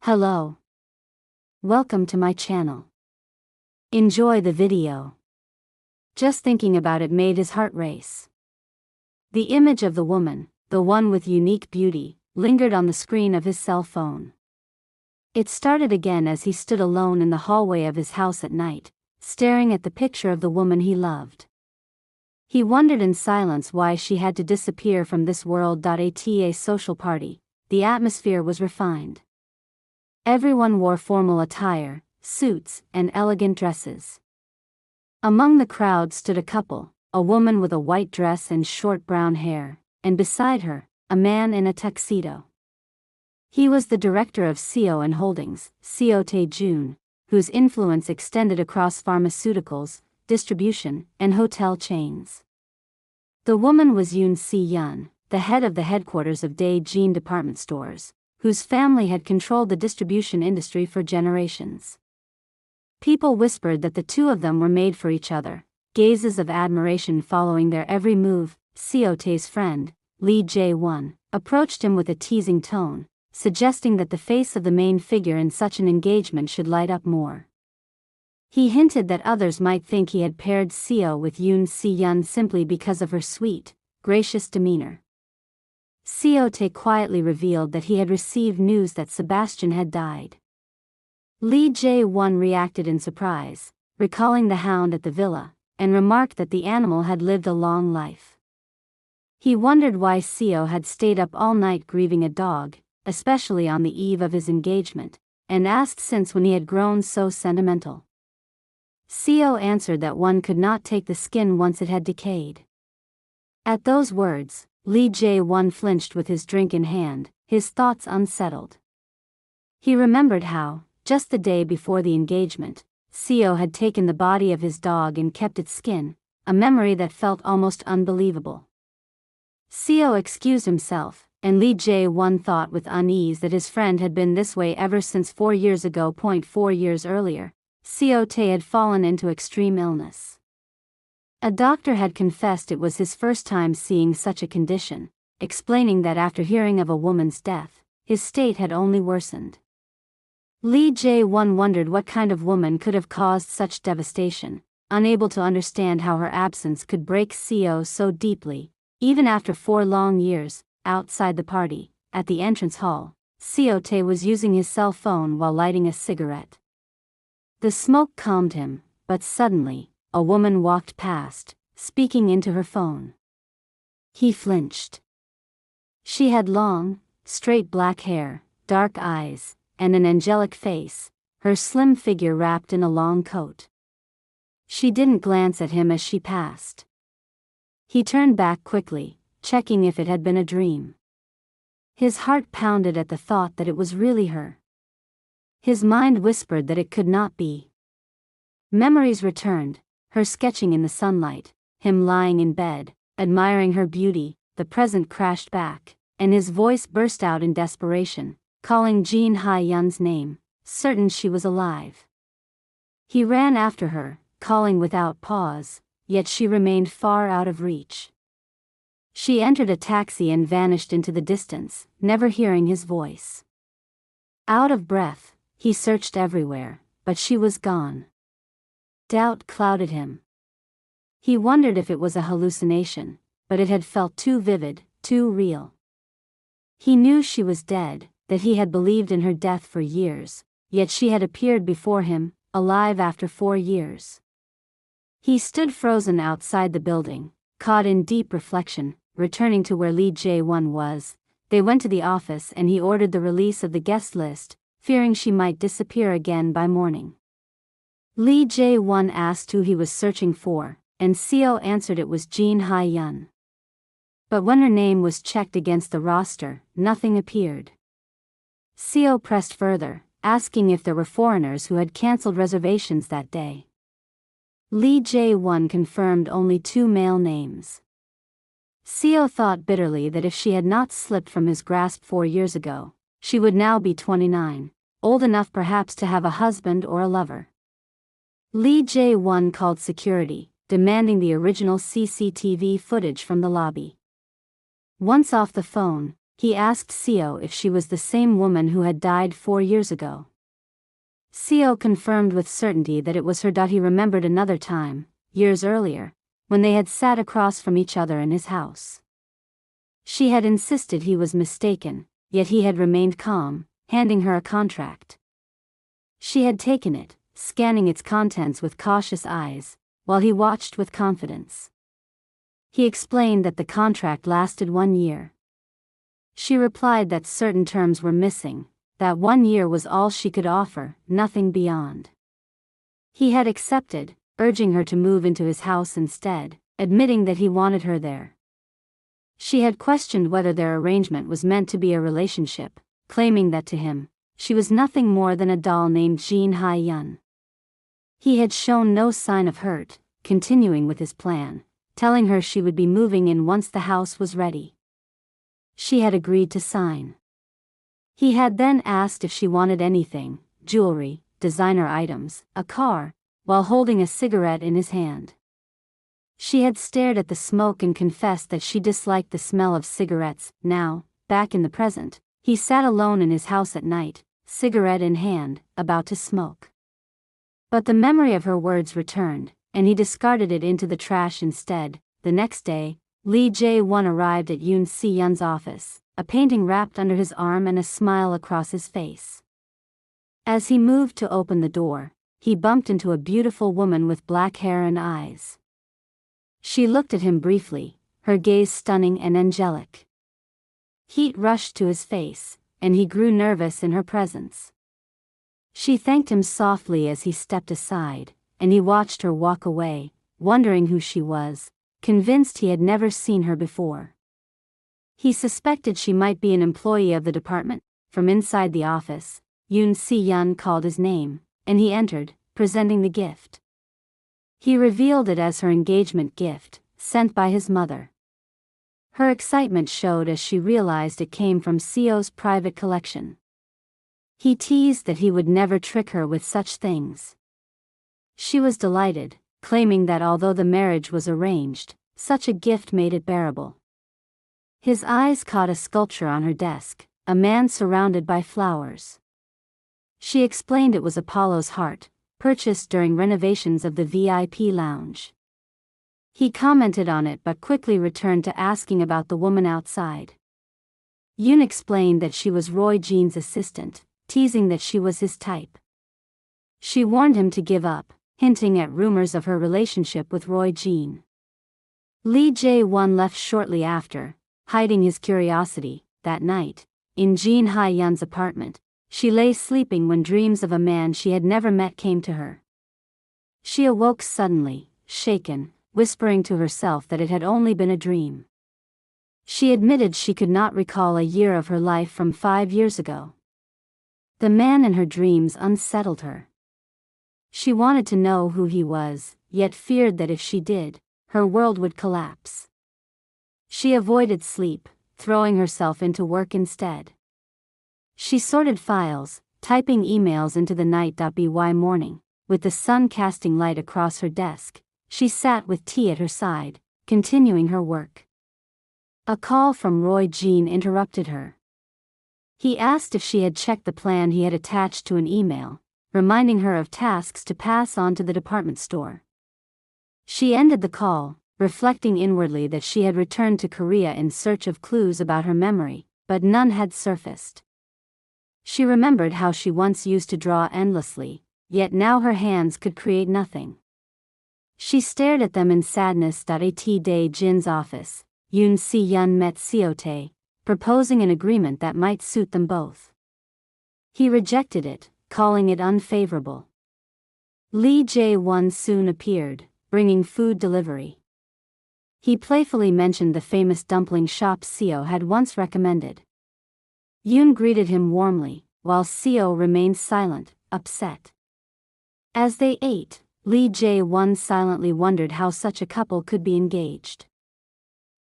Hello. Welcome to my channel. Enjoy the video. Just thinking about it made his heart race. The image of the woman, the one with unique beauty, lingered on the screen of his cell phone. It started again as he stood alone in the hallway of his house at night, staring at the picture of the woman he loved. He wondered in silence why she had to disappear from this world. At a social party, the atmosphere was refined. Everyone wore formal attire, suits, and elegant dresses. Among the crowd stood a couple, a woman with a white dress and short brown hair, and beside her, a man in a tuxedo. He was the director of Seo Holdings, Seo Tae Joon, whose influence extended across pharmaceuticals, distribution, and hotel chains. The woman was Yoon Si-yeon, the head of the headquarters of Dae-jin department stores, whose family had controlled the distribution industry for generations. People whispered that the two of them were made for each other, gazes of admiration following their every move. Seo Tae's friend, Lee Jae Won, approached him with a teasing tone, suggesting that the face of the main figure in such an engagement should light up more. He hinted that others might think he had paired Seo with Yoon Si-yeon simply because of her sweet, gracious demeanor. Seo Tae quietly revealed that he had received news that Sebastian had died. Lee Jae Won reacted in surprise, recalling the hound at the villa, and remarked that the animal had lived a long life. He wondered why Seo had stayed up all night grieving a dog, especially on the eve of his engagement, and asked since when he had grown so sentimental. Seo answered that one could not take the skin once it had decayed. At those words, Lee Jae Won flinched with his drink in hand, his thoughts unsettled. He remembered how, just the day before the engagement, Seo had taken the body of his dog and kept its skin, a memory that felt almost unbelievable. Seo excused himself, and Lee Jae Won thought with unease that his friend had been this way ever since 4 years ago. 4 years earlier, Seo Tae had fallen into extreme illness. A doctor had confessed it was his first time seeing such a condition, explaining that after hearing of a woman's death, his state had only worsened. Lee Jae Won wondered what kind of woman could have caused such devastation, unable to understand how her absence could break Seo so deeply. Even after 4 long years, outside the party, at the entrance hall, Seo Tae was using his cell phone while lighting a cigarette. The smoke calmed him, but suddenly, a woman walked past, speaking into her phone. He flinched. She had long, straight black hair, dark eyes, and an angelic face, her slim figure wrapped in a long coat. She didn't glance at him as she passed. He turned back quickly, checking if it had been a dream. His heart pounded at the thought that it was really her. His mind whispered that it could not be. Memories returned, her sketching in the sunlight, him lying in bed, admiring her beauty. The present crashed back, and his voice burst out in desperation, calling Jin Hye-yeon's name, certain she was alive. He ran after her, calling without pause, yet she remained far out of reach. She entered a taxi and vanished into the distance, never hearing his voice. Out of breath, he searched everywhere, but she was gone. Doubt clouded him. He wondered if it was a hallucination, but it had felt too vivid, too real. He knew she was dead, that he had believed in her death for years, yet she had appeared before him, alive after 4 years. He stood frozen outside the building, caught in deep reflection. Returning to where Lee Jae Won was, they went to the office and he ordered the release of the guest list, fearing she might disappear again by morning. Lee Jae Won asked who he was searching for, and Seo answered it was Jin Hye-yeon. But when her name was checked against the roster, nothing appeared. Seo pressed further, asking if there were foreigners who had cancelled reservations that day. Lee Jae Won confirmed only 2 male names. Seo thought bitterly that if she had not slipped from his grasp 4 years ago, she would now be 29, old enough perhaps to have a husband or a lover. Lee Jae Won called security, demanding the original CCTV footage from the lobby. Once off the phone, He asked Seo if she was the same woman who had died 4 years ago. Seo confirmed with certainty that it was her. He remembered another time, years earlier, when they had sat across from each other in his house. She had insisted he was mistaken, yet he had remained calm, handing her a contract. She had taken it, scanning its contents with cautious eyes, while he watched with confidence. He explained that the contract lasted 1 year. She replied that certain terms were missing, that 1 year was all she could offer, nothing beyond. He had accepted, urging her to move into his house instead, admitting that he wanted her there. She had questioned whether their arrangement was meant to be a relationship, claiming that to him, she was nothing more than a doll named Jin Hye-yeon. He had shown no sign of hurt, continuing with his plan, telling her she would be moving in once the house was ready. She had agreed to sign. He had then asked if she wanted anything, jewelry, designer items, a car, while holding a cigarette in his hand. She had stared at the smoke and confessed that she disliked the smell of cigarettes. Now, back in the present, he sat alone in his house at night, cigarette in hand, about to smoke. But the memory of her words returned, and he discarded it into the trash instead. The next day, Lee Jae Won arrived at Yoon Si-yeon's office, a painting wrapped under his arm and a smile across his face. As he moved to open the door, he bumped into a beautiful woman with black hair and eyes. She looked at him briefly, her gaze stunning and angelic. Heat rushed to his face, and he grew nervous in her presence. She thanked him softly as he stepped aside, and he watched her walk away, wondering who she was, convinced he had never seen her before. He suspected she might be an employee of the department. From inside the office, Yoon Si-yeon called his name, and he entered, presenting the gift. He revealed it as her engagement gift, sent by his mother. Her excitement showed as she realized it came from Seo's private collection. He teased that he would never trick her with such things. She was delighted, claiming that although the marriage was arranged, such a gift made it bearable. His eyes caught a sculpture on her desk, a man surrounded by flowers. She explained it was Apollo's heart, purchased during renovations of the VIP lounge. He commented on it but quickly returned to asking about the woman outside. Yoon explained that she was Roy Jean's assistant, teasing that she was his type. She warned him to give up, hinting at rumors of her relationship with Roy Jean. Lee Jae Won left shortly after, hiding his curiosity. That night, in Jin Hye-yeon's apartment, she lay sleeping when dreams of a man she had never met came to her. She awoke suddenly, shaken, whispering to herself that it had only been a dream. She admitted she could not recall a year of her life from 5 years ago. The man in her dreams unsettled her. She wanted to know who he was, yet feared that if she did, her world would collapse. She avoided sleep, throwing herself into work instead. She sorted files, typing emails into the night.by morning, with the sun casting light across her desk. She sat with tea at her side, continuing her work. A call from Roy Jean interrupted her. He asked if she had checked the plan he had attached to an email, reminding her of tasks to pass on to the department store. She ended the call, reflecting inwardly that she had returned to Korea in search of clues about her memory, but none had surfaced. She remembered how she once used to draw endlessly, yet now her hands could create nothing. She stared at them in sadness. At Jin's office, Yoon Si-yeon met Seo Tae, proposing an agreement that might suit them both. He rejected it, calling it unfavorable. Lee Jae Won soon appeared, bringing food delivery. He playfully mentioned the famous dumpling shop Seo had once recommended. Yoon greeted him warmly, while Seo remained silent, upset. As they ate, Lee Jae Won silently wondered how such a couple could be engaged.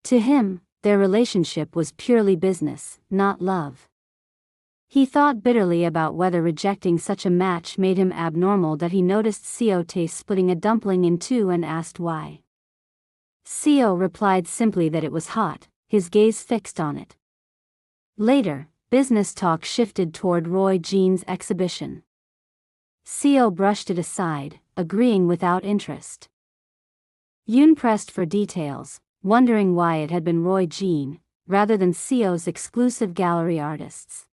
To him, their relationship was purely business, not love. He thought bitterly about whether rejecting such a match made him abnormal. That he noticed Seo Tae splitting a dumpling in two and asked why. Seo replied simply that it was hot, his gaze fixed on it. Later, business talk shifted toward Roy Jean's exhibition. Seo brushed it aside, agreeing without interest. Yoon pressed for details, wondering why it had been Roy Jean, rather than Seo's exclusive gallery artists.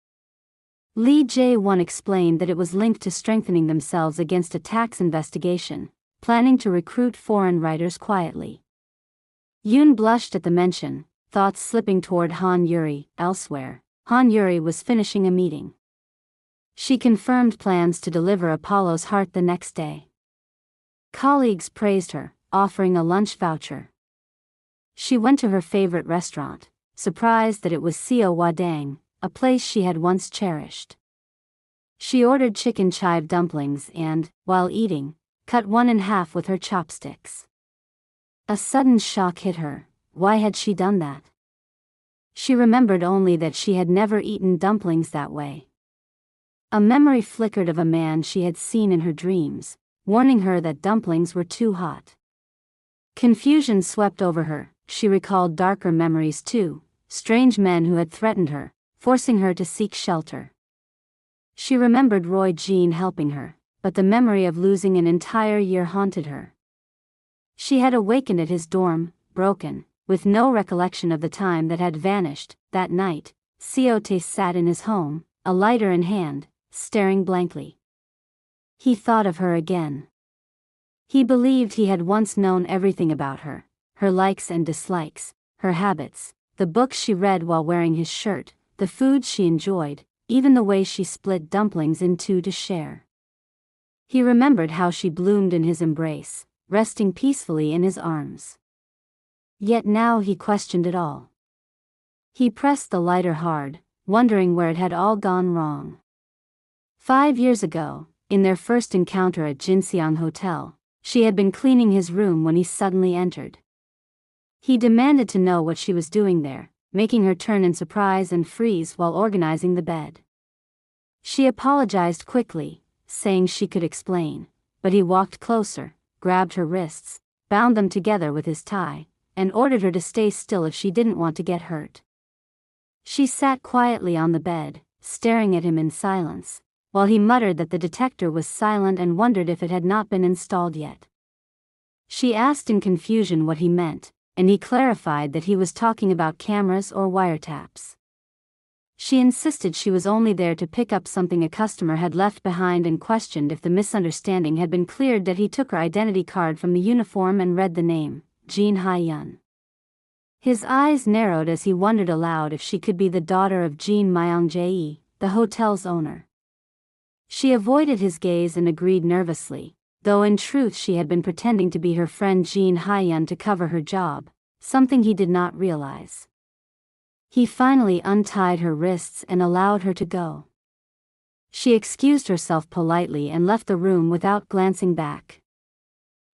Lee Jae Won explained that it was linked to strengthening themselves against a tax investigation, planning to recruit foreign writers quietly. Yoon blushed at the mention, thoughts slipping toward Han Yuri. Elsewhere, Han Yuri was finishing a meeting. She confirmed plans to deliver Apollo's heart the next day. Colleagues praised her, offering a lunch voucher. She went to her favorite restaurant, surprised that it was Seo Wadang, a place she had once cherished. She ordered chicken chive dumplings and, while eating, cut one in half with her chopsticks. A sudden shock hit her. Why had she done that? She remembered only that she had never eaten dumplings that way. A memory flickered of a man she had seen in her dreams, warning her that dumplings were too hot. Confusion swept over her. She recalled darker memories too, strange men who had threatened her, forcing her to seek shelter. She remembered Roy Jean helping her, but the memory of losing an entire year haunted her. She had awakened at his dorm, broken, with no recollection of the time that had vanished. That night, Seo Tae sat in his home, a lighter in hand, staring blankly. He thought of her again. He believed he had once known everything about her, her likes and dislikes, her habits, the books she read while wearing his shirt, the foods she enjoyed, even the way she split dumplings in two to share. He remembered how she bloomed in his embrace, resting peacefully in his arms. Yet now he questioned it all. He pressed the lighter hard, wondering where it had all gone wrong. 5 years ago, in their first encounter at Jinseong Hotel, she had been cleaning his room when he suddenly entered. He demanded to know what she was doing there, making her turn in surprise and freeze while organizing the bed. She apologized quickly, saying she could explain, but he walked closer, grabbed her wrists, bound them together with his tie, and ordered her to stay still if she didn't want to get hurt. She sat quietly on the bed, staring at him in silence, while he muttered that the detector was silent and wondered if it had not been installed yet. She asked in confusion what he meant, and he clarified that he was talking about cameras or wiretaps. She insisted she was only there to pick up something a customer had left behind and questioned if the misunderstanding had been cleared that he took her identity card from the uniform and read the name, Jin Hye-yeon. His eyes narrowed as he wondered aloud if she could be the daughter of Jin Myung-jae, the hotel's owner. She avoided his gaze and agreed nervously, though in truth she had been pretending to be her friend Jin Hye-yeon to cover her job, something he did not realize. He finally untied her wrists and allowed her to go. She excused herself politely and left the room without glancing back.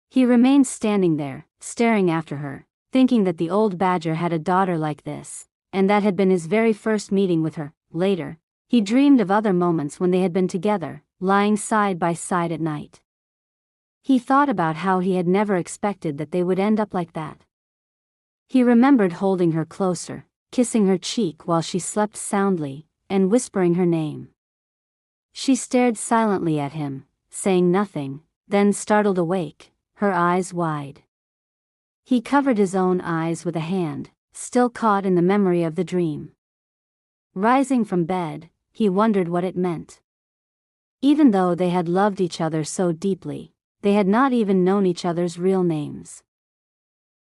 He remained standing there, staring after her, thinking that the old badger had a daughter like this, and that had been his very first meeting with her. Later, he dreamed of other moments when they had been together, lying side by side at night. He thought about how he had never expected that they would end up like that. He remembered holding her closer, kissing her cheek while she slept soundly, and whispering her name. She stared silently at him, saying nothing, then startled awake, her eyes wide. He covered his own eyes with a hand, still caught in the memory of the dream. Rising from bed, he wondered what it meant. Even though they had loved each other so deeply, they had not even known each other's real names.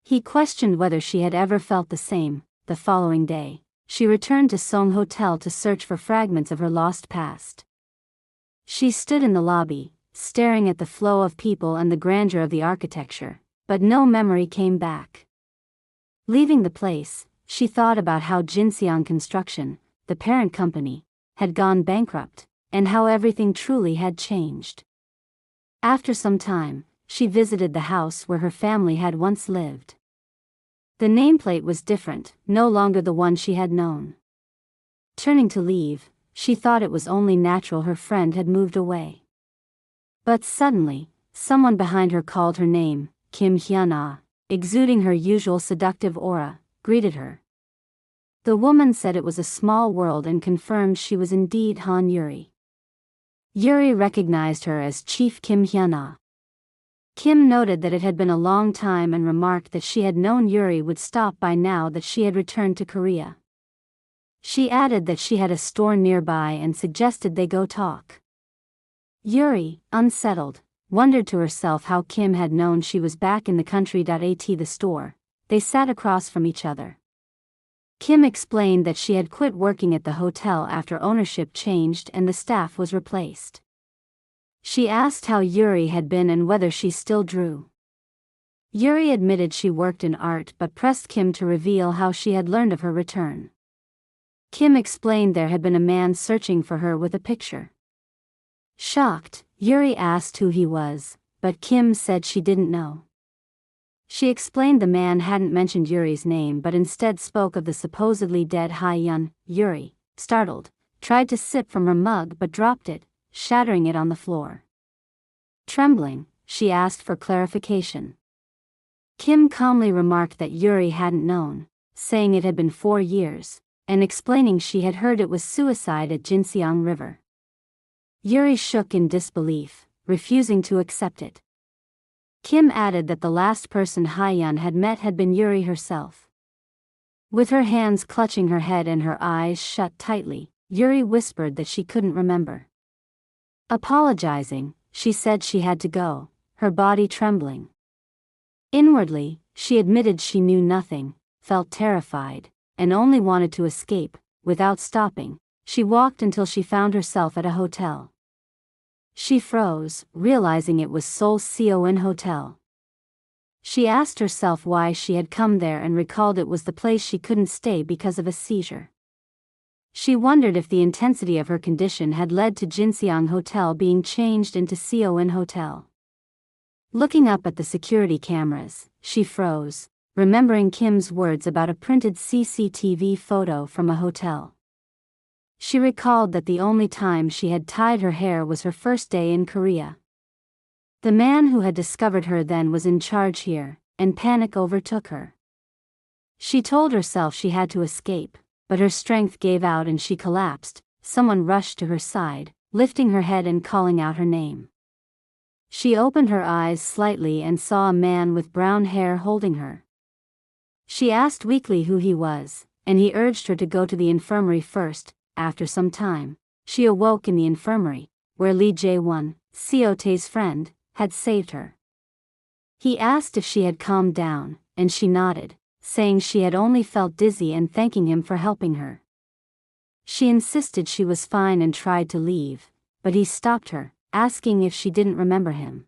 He questioned whether she had ever felt the same. The following day, she returned to Jinseong Hotel to search for fragments of her lost past. She stood in the lobby, staring at the flow of people and the grandeur of the architecture, but no memory came back. Leaving the place, she thought about how Jinseong Construction, the parent company, had gone bankrupt, and how everything truly had changed. After some time, she visited the house where her family had once lived. The nameplate was different, no longer the one she had known. Turning to leave, she thought it was only natural her friend had moved away. But suddenly, someone behind her called her name. Kim Hyun-ah, exuding her usual seductive aura, greeted her. The woman said it was a small world and confirmed she was indeed Han Yuri. Yuri recognized her as Chief Kim Hyun-ah. Kim noted that it had been a long time and remarked that she had known Yuri would stop by now that she had returned to Korea. She added that she had a store nearby and suggested they go talk. Yuri, unsettled, wondered to herself how Kim had known she was back in the country. At the store, they sat across from each other. Kim explained that she had quit working at the hotel after ownership changed and the staff was replaced. She asked how Yuri had been and whether she still drew. Yuri admitted she worked in art but pressed Kim to reveal how she had learned of her return. Kim explained there had been a man searching for her with a picture. Shocked, Yuri asked who he was, but Kim said she didn't know. She explained the man hadn't mentioned Yuri's name but instead spoke of the supposedly dead Hye-yeon. Yuri, startled, tried to sip from her mug but dropped it, shattering it on the floor. Trembling, she asked for clarification. Kim calmly remarked that Yuri hadn't known, saying it had been 4 years, and explaining she had heard it was suicide at Jinseong River. Yuri shook in disbelief, refusing to accept it. Kim added that the last person Hye-yeon had met had been Yuri herself. With her hands clutching her head and her eyes shut tightly, Yuri whispered that she couldn't remember. Apologizing, she said she had to go, her body trembling. Inwardly, she admitted she knew nothing, felt terrified, and only wanted to escape. Without stopping, she walked until she found herself at a hotel. She froze, realizing it was Seoul's Seo Hotel. She asked herself why she had come there and recalled it was the place she couldn't stay because of a seizure. She wondered if the intensity of her condition had led to Jinseong Hotel being changed into Seo Hotel. Looking up at the security cameras, she froze, remembering Kim's words about a printed CCTV photo from a hotel. She recalled that the only time she had tied her hair was her first day in Korea. The man who had discovered her then was in charge here, and panic overtook her. She told herself she had to escape, but her strength gave out and she collapsed. Someone rushed to her side, lifting her head and calling out her name. She opened her eyes slightly and saw a man with brown hair holding her. She asked weakly who he was, and he urged her to go to the infirmary first. After some time, she awoke in the infirmary, where Lee Jae Won, Seo Tae's friend, had saved her. He asked if she had calmed down, and she nodded, saying she had only felt dizzy and thanking him for helping her. She insisted she was fine and tried to leave, but he stopped her, asking if she didn't remember him.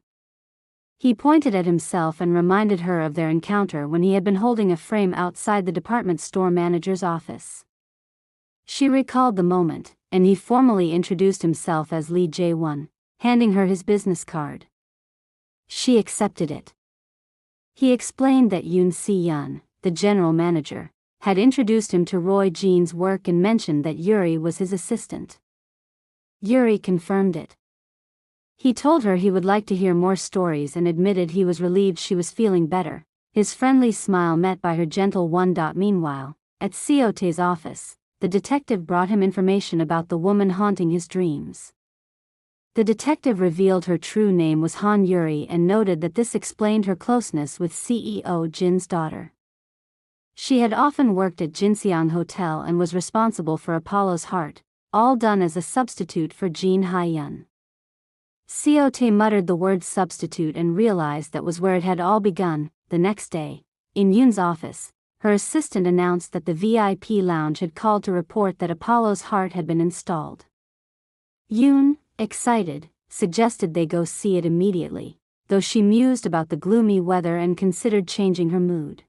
He pointed at himself and reminded her of their encounter when he had been holding a frame outside the department store manager's office. She recalled the moment, and he formally introduced himself as Lee Jae Won, handing her his business card. She accepted it. He explained that Yoon Si-yeon, the general manager, had introduced him to Roy Jean's work and mentioned that Yuri was his assistant. Yuri confirmed it. He told her he would like to hear more stories and admitted he was relieved she was feeling better, his friendly smile met by her gentle one. Meanwhile, at Seo Tae's office, the detective brought him information about the woman haunting his dreams. The detective revealed her true name was Han Yuri and noted that this explained her closeness with CEO Jin's daughter. She had often worked at Jinseong Hotel and was responsible for Apollo's heart, all done as a substitute for Jin Hye-yeon. Seo Tae muttered the word substitute and realized that was where it had all begun. The next day, in Yoon's office, her assistant announced that the VIP lounge had called to report that Apollo's heart had been installed. Yoon, excited, suggested they go see it immediately, though she mused about the gloomy weather and considered changing her mood.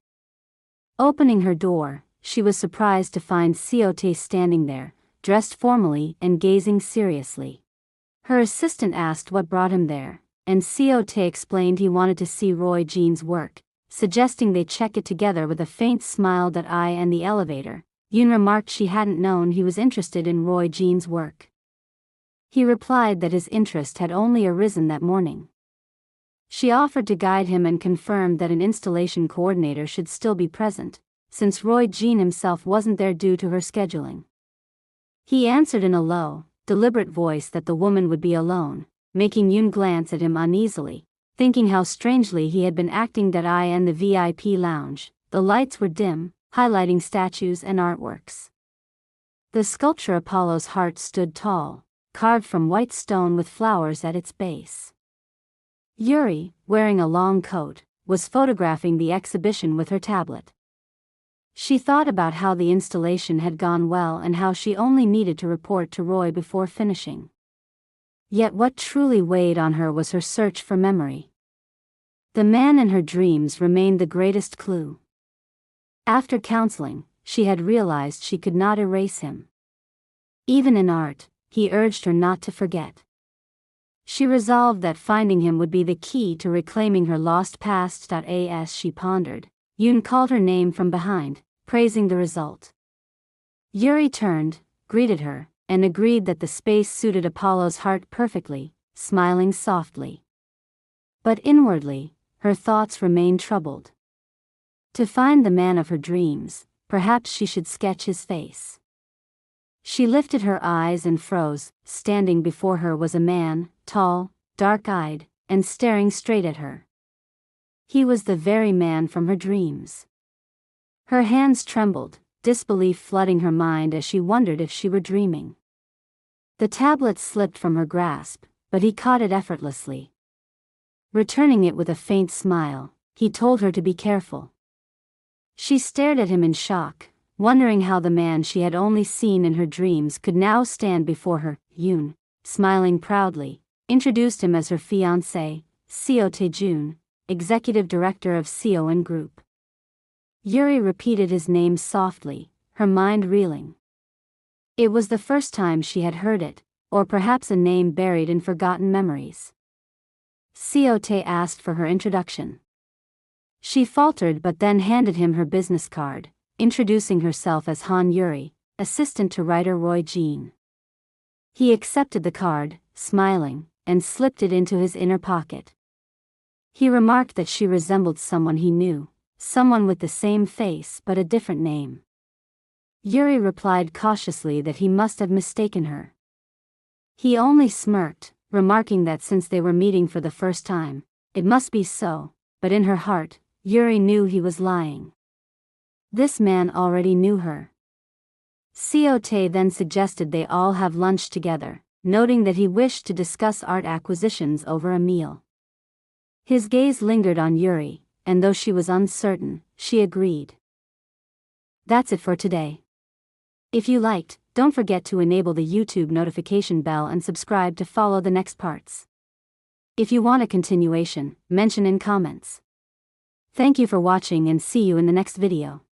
Opening her door, she was surprised to find Seo Tae standing there, dressed formally and gazing seriously. Her assistant asked what brought him there, and Seo Tae explained he wanted to see Roy Jean's work, suggesting they check it together with a faint smile. And the elevator, Yoon remarked she hadn't known he was interested in Roy Jean's work. He replied that his interest had only arisen that morning. She offered to guide him and confirmed that an installation coordinator should still be present, since Roy Jean himself wasn't there due to her scheduling. He answered in a low, deliberate voice that the woman would be alone, making Yoon glance at him uneasily, thinking how strangely he had been acting that eye in the VIP lounge. The lights were dim, highlighting statues and artworks. The sculpture Apollo's heart stood tall, carved from white stone with flowers at its base. Yuri, wearing a long coat, was photographing the exhibition with her tablet. She thought about how the installation had gone well and how she only needed to report to Roy before finishing. Yet what truly weighed on her was her search for memory. The man in her dreams remained the greatest clue. After counseling, she had realized she could not erase him. Even in art, he urged her not to forget. She resolved that finding him would be the key to reclaiming her lost past. As she pondered, Yoon called her name from behind, praising the result. Yuri turned, greeted her, and agreed that the space suited Apollo's heart perfectly, smiling softly. But inwardly, her thoughts remained troubled. To find the man of her dreams, perhaps she should sketch his face. She lifted her eyes and froze. Standing before her was a man, tall, dark-eyed, and staring straight at her. He was the very man from her dreams. Her hands trembled, disbelief flooding her mind as she wondered if she were dreaming. The tablet slipped from her grasp, but he caught it effortlessly. Returning it with a faint smile, he told her to be careful. She stared at him in shock, wondering how the man she had only seen in her dreams could now stand before her. Yoon, smiling proudly, introduced him as her fiancé, Seo Tae Joon, executive director of Seo Group. Yuri repeated his name softly, her mind reeling. It was the first time she had heard it, or perhaps a name buried in forgotten memories. Seo Tae asked for her introduction. She faltered but then handed him her business card, introducing herself as Han Yuri, assistant to writer Roy Jean. He accepted the card, smiling, and slipped it into his inner pocket. He remarked that she resembled someone he knew, someone with the same face but a different name. Yuri replied cautiously that he must have mistaken her. He only smirked, remarking that since they were meeting for the first time, it must be so, but in her heart, Yuri knew he was lying. This man already knew her. Seo Tae then suggested they all have lunch together, noting that he wished to discuss art acquisitions over a meal. His gaze lingered on Yuri, and though she was uncertain, she agreed. That's it for today. If you liked, don't forget to enable the YouTube notification bell and subscribe to follow the next parts. If you want a continuation, mention in comments. Thank you for watching and see you in the next video.